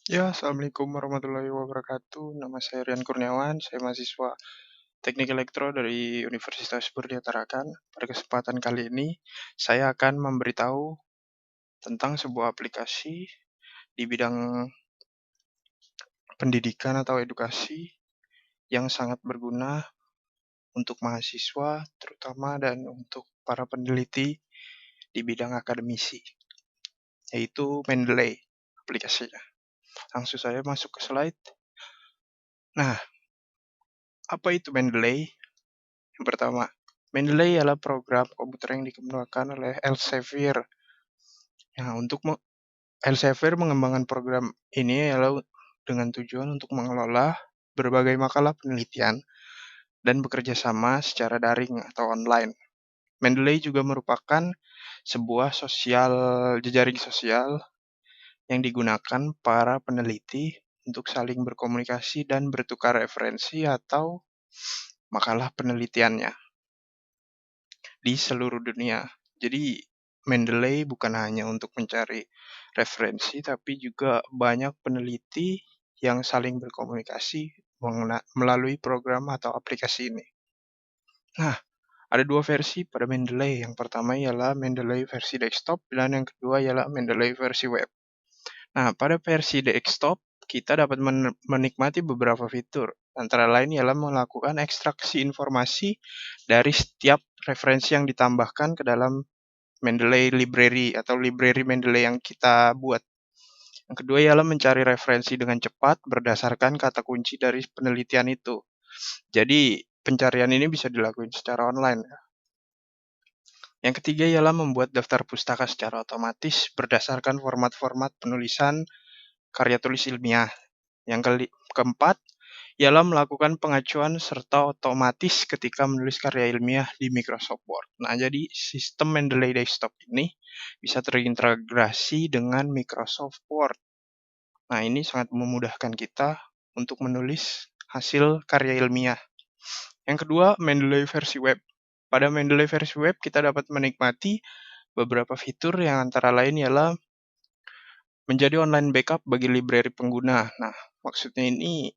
Ya, Assalamualaikum warahmatullahi wabarakatuh. Nama saya Rian Kurniawan, saya mahasiswa Teknik Elektro dari Universitas Budi Tarakan. Pada kesempatan kali ini, saya akan memberitahu tentang sebuah aplikasi di bidang pendidikan atau edukasi yang sangat berguna untuk mahasiswa, terutama dan untuk para peneliti di bidang akademisi, yaitu Mendeley aplikasinya. Langsung saya masuk ke slide. Nah, apa itu Mendeley? Yang pertama, Mendeley adalah program komputer yang dikembangkan oleh Elsevier. Nah, Elsevier mengembangkan program ini adalah dengan tujuan untuk mengelola berbagai makalah penelitian dan bekerja sama secara daring atau online. Mendeley juga merupakan sebuah jejaring sosial yang digunakan para peneliti untuk saling berkomunikasi dan bertukar referensi atau makalah penelitiannya di seluruh dunia. Jadi Mendeley bukan hanya untuk mencari referensi, tapi juga banyak peneliti yang saling berkomunikasi melalui program atau aplikasi ini. Nah, ada dua versi pada Mendeley. Yang pertama ialah Mendeley versi desktop dan yang kedua ialah Mendeley versi web. Nah, pada versi desktop, kita dapat menikmati beberapa fitur. Antara lain ialah melakukan ekstraksi informasi dari setiap referensi yang ditambahkan ke dalam Mendeley library atau library Mendeley yang kita buat. Yang kedua ialah mencari referensi dengan cepat berdasarkan kata kunci dari penelitian itu. Jadi, pencarian ini bisa dilakukan secara online. Yang ketiga ialah membuat daftar pustaka secara otomatis berdasarkan format-format penulisan karya tulis ilmiah. Yang keempat ialah melakukan pengacuan serta otomatis ketika menulis karya ilmiah di Microsoft Word. Nah, jadi sistem Mendeley Desktop ini bisa terintegrasi dengan Microsoft Word. Nah, ini sangat memudahkan kita untuk menulis hasil karya ilmiah. Yang kedua, Mendeley versi web. Pada Mendeley versi web, kita dapat menikmati beberapa fitur yang antara lain ialah menjadi online backup bagi library pengguna. Nah, maksudnya ini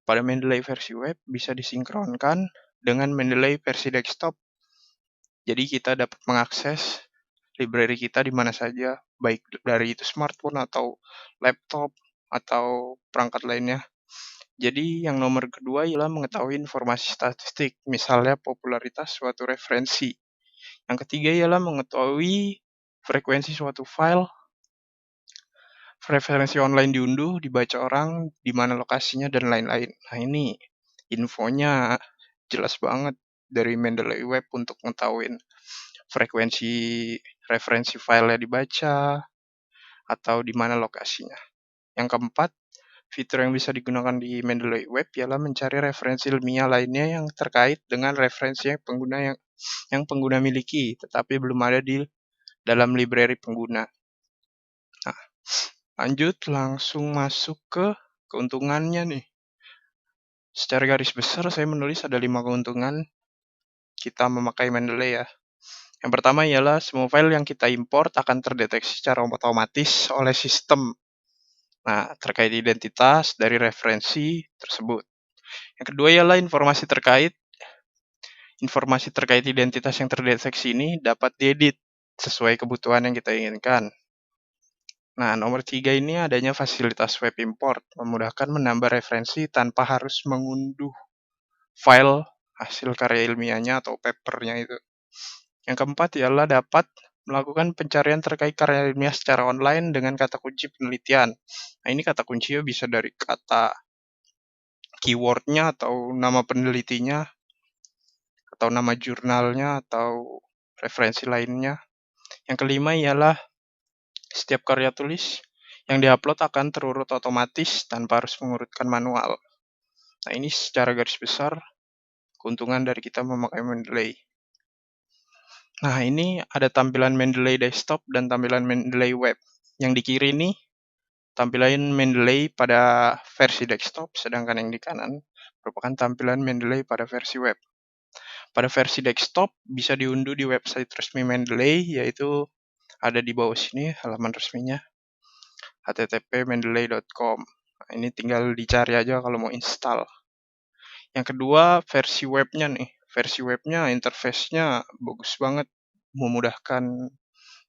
pada Mendeley versi web bisa disinkronkan dengan Mendeley versi desktop. Jadi kita dapat mengakses library kita di mana saja, baik dari itu smartphone atau laptop atau perangkat lainnya. Jadi yang nomor kedua ialah mengetahui informasi statistik, misalnya popularitas suatu referensi. Yang ketiga ialah mengetahui frekuensi suatu file, referensi online diunduh, dibaca orang, di mana lokasinya, dan lain-lain. Nah, ini infonya jelas banget dari Mendeley Web untuk ngetahuin frekuensi referensi file dibaca atau di mana lokasinya. Yang keempat, fitur yang bisa digunakan di Mendeley Web ialah mencari referensi ilmiah lainnya yang terkait dengan referensi yang pengguna miliki, tetapi belum ada di dalam library pengguna. Nah, lanjut langsung masuk ke keuntungannya nih. Secara garis besar saya menulis ada 5 keuntungan kita memakai Mendeley ya. Yang pertama ialah semua file yang kita import akan terdeteksi secara otomatis oleh sistem. Nah, terkait identitas dari referensi tersebut. Yang kedua ialah informasi terkait identitas yang terdeteksi ini dapat diedit sesuai kebutuhan yang kita inginkan. Nah, nomor 3 ini adanya fasilitas web import, memudahkan menambah referensi tanpa harus mengunduh file hasil karya ilmiahnya atau papernya itu. Yang keempat ialah dapat melakukan pencarian terkait karya ilmiah secara online dengan kata kunci penelitian. Nah, ini kata kuncinya bisa dari kata keywordnya atau nama penelitinya, atau nama jurnalnya, atau referensi lainnya. Yang kelima ialah setiap karya tulis yang diupload akan terurut otomatis tanpa harus mengurutkan manual. Nah, ini secara garis besar keuntungan dari kita memakai Mendeley. Nah, ini ada tampilan Mendeley desktop dan tampilan Mendeley web. Yang di kiri ini tampilan Mendeley pada versi desktop, sedangkan yang di kanan merupakan tampilan Mendeley pada versi web. Pada versi desktop bisa diunduh di website resmi Mendeley, yaitu ada di bawah sini halaman resminya. http://mendeley.com. Nah, ini tinggal dicari aja kalau mau install. Yang kedua, versi webnya nih. Versi webnya, interface-nya bagus banget, memudahkan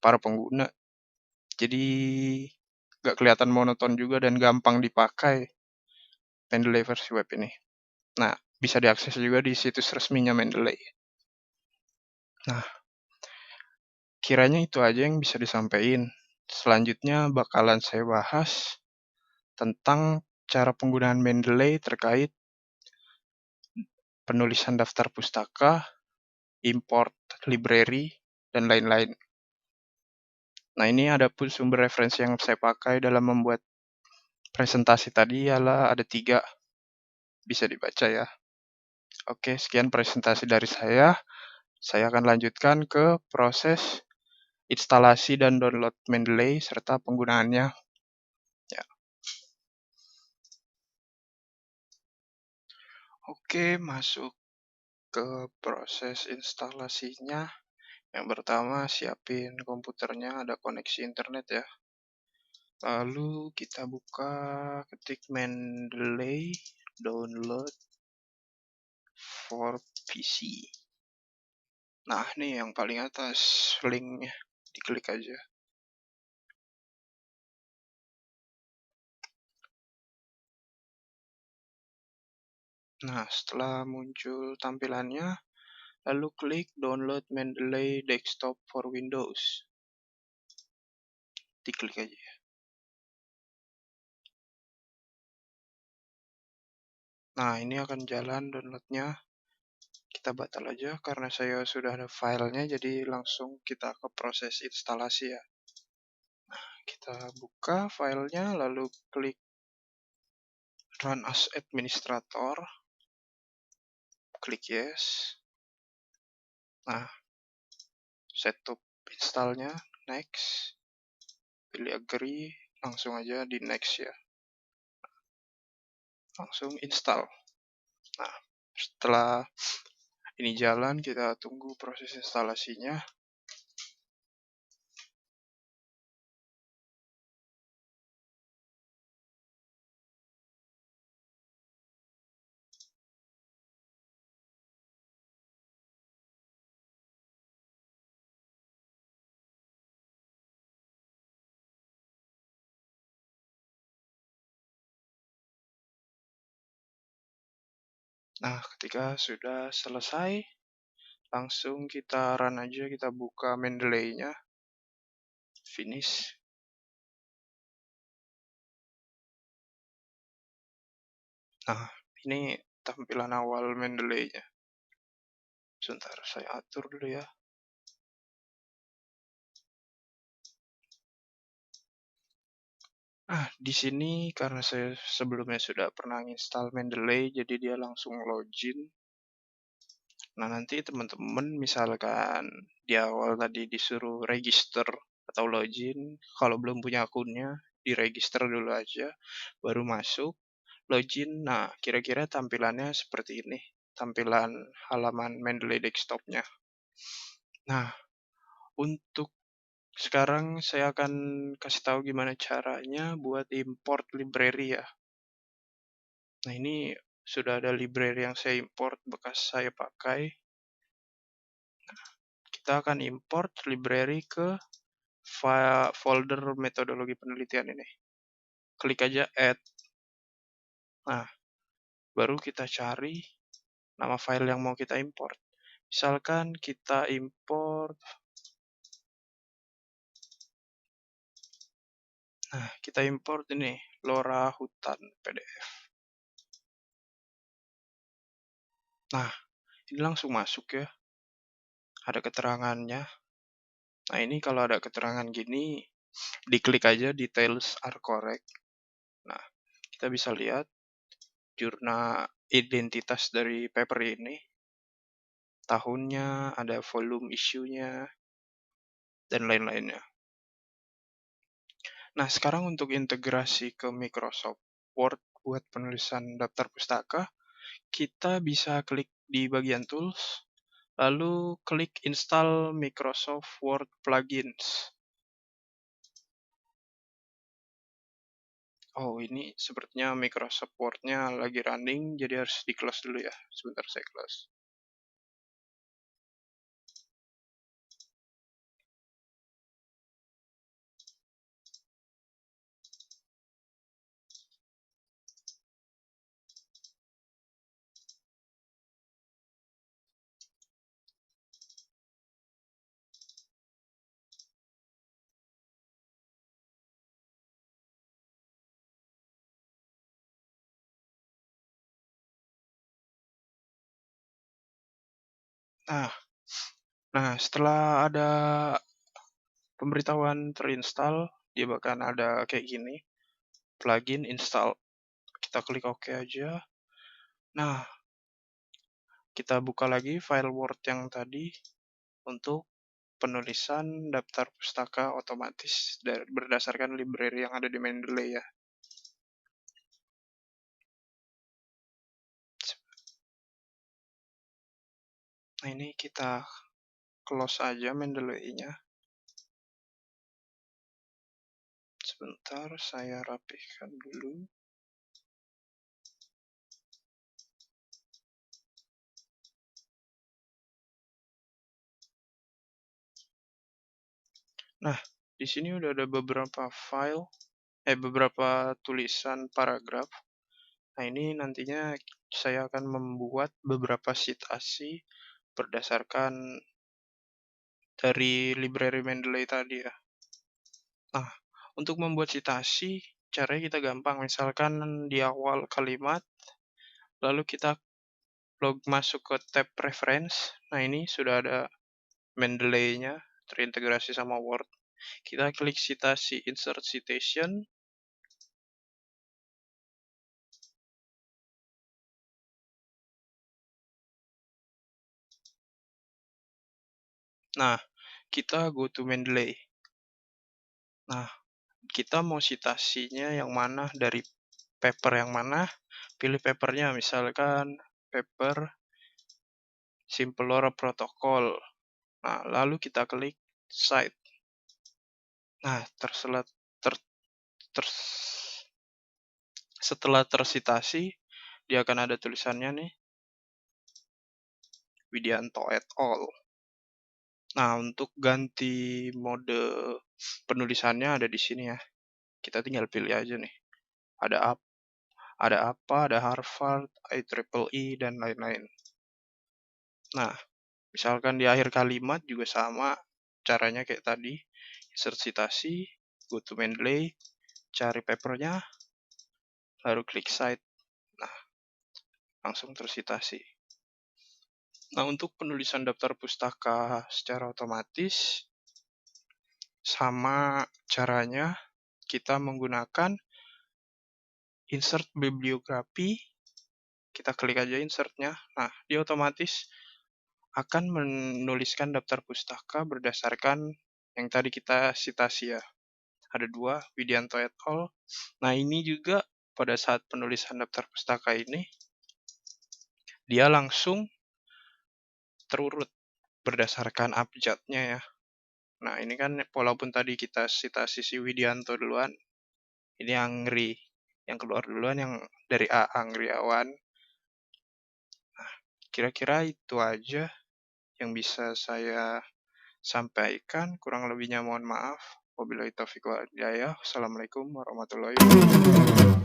para pengguna. Jadi nggak kelihatan monoton juga dan gampang dipakai Mendeley versi web ini. Nah, bisa diakses juga di situs resminya Mendeley. Nah, kiranya itu aja yang bisa disampaikan. Selanjutnya bakalan saya bahas tentang cara penggunaan Mendeley terkait penulisan daftar pustaka, import library, dan lain-lain. Nah, ini ada pun sumber referensi yang saya pakai dalam membuat presentasi tadi ialah ada 3, bisa dibaca ya. Oke, sekian presentasi dari saya. Saya akan lanjutkan ke proses instalasi dan download Mendeley serta penggunaannya. Ya. Oke, masuk ke proses instalasinya. Yang pertama, siapin komputernya, ada koneksi internet ya. Lalu kita buka, ketik Mendeley download for PC. Nah, nih yang paling atas linknya, diklik aja. Nah, setelah muncul tampilannya, lalu klik download Mendeley desktop for Windows. Diklik aja. Nah, ini akan jalan downloadnya. Kita batal aja karena saya sudah ada filenya, jadi langsung kita ke proses instalasi ya. Nah, kita buka filenya, lalu klik run as administrator, klik yes. Nah, setup installnya, next, pilih agree, langsung aja di next ya. Langsung install. Nah, setelah ini jalan, kita tunggu proses instalasinya. Nah, ketika sudah selesai, langsung kita run aja, kita buka Mendeley-nya, finish. Nah, ini tampilan awal Mendeley-nya. Sebentar, saya atur dulu ya. Nah, di sini karena saya sebelumnya sudah pernah install Mendeley, jadi dia langsung login. Nah, nanti teman-teman misalkan di awal tadi disuruh register atau login, kalau belum punya akunnya, diregister dulu aja, baru masuk, login. Nah, kira-kira tampilannya seperti ini, tampilan halaman Mendeley desktop-nya. Nah, untuk sekarang saya akan kasih tahu gimana caranya buat import library ya. Nah, ini sudah ada library yang saya import bekas saya pakai. Kita akan import library ke folder metodologi penelitian ini. Klik aja add. Nah, baru kita cari nama file yang mau kita import. Misalkan kita import. Nah, kita import ini LoRa Hutan PDF. Nah, ini langsung masuk ya. Ada keterangannya. Nah, ini kalau ada keterangan gini, diklik aja details are correct. Nah, kita bisa lihat jurnal identitas dari paper ini, tahunnya, ada volume isunya, dan lain-lainnya. Nah, sekarang untuk integrasi ke Microsoft Word buat penulisan daftar pustaka, kita bisa klik di bagian Tools, lalu klik Install Microsoft Word Plugins. Oh, ini sepertinya Microsoft Word-nya lagi running, jadi harus di-close dulu ya. Sebentar saya close. Nah, setelah ada pemberitahuan terinstall, dia bahkan ada kayak gini, plugin install. Kita klik OK aja. Nah, kita buka lagi file Word yang tadi untuk penulisan daftar pustaka otomatis berdasarkan library yang ada di Mendeley ya. Nah, ini kita close aja Mendeley-nya. Sebentar, saya rapihkan dulu. Nah, di sini udah ada beberapa beberapa tulisan paragraf. Nah, ini nantinya saya akan membuat beberapa citasi berdasarkan dari library Mendeley tadi ya. Nah, untuk membuat citasi, caranya kita gampang. Misalkan di awal kalimat, lalu kita masuk ke tab reference. Nah, ini sudah ada Mendeley-nya terintegrasi sama Word. Kita klik citasi insert citation. Nah, kita go to Mendeley. Nah, kita mau citasinya yang mana, dari paper yang mana, pilih papernya, misalkan paper Simple LoRa Protocol. Nah, lalu kita klik Cite. Nah, setelah tersitasi, dia akan ada tulisannya nih, Widianto et al. Nah, untuk ganti mode penulisannya ada di sini ya. Kita tinggal pilih aja nih. Ada Harvard, IEEE, dan lain-lain. Nah, misalkan di akhir kalimat juga sama caranya kayak tadi. Insert citasi, go to Mendeley, cari papernya, lalu klik Cite. Nah, langsung tersitasi. Nah, untuk penulisan daftar pustaka secara otomatis, sama caranya kita menggunakan insert bibliografi. Kita klik aja insertnya. Nah, dia otomatis akan menuliskan daftar pustaka berdasarkan yang tadi kita citasi ya. Ada 2, Widianto et al. Nah, ini juga pada saat penulisan daftar pustaka ini, dia langsung terurut berdasarkan abjadnya ya. Nah, ini kan walaupun tadi kita citasi si Widianto duluan, ini Angri yang keluar duluan, yang dari A, Anggriawan. Nah, kira-kira itu aja yang bisa saya sampaikan. Kurang lebihnya mohon maaf. Wabillahi taufiq wal hidayah. Assalamualaikum warahmatullahi wabarakatuh.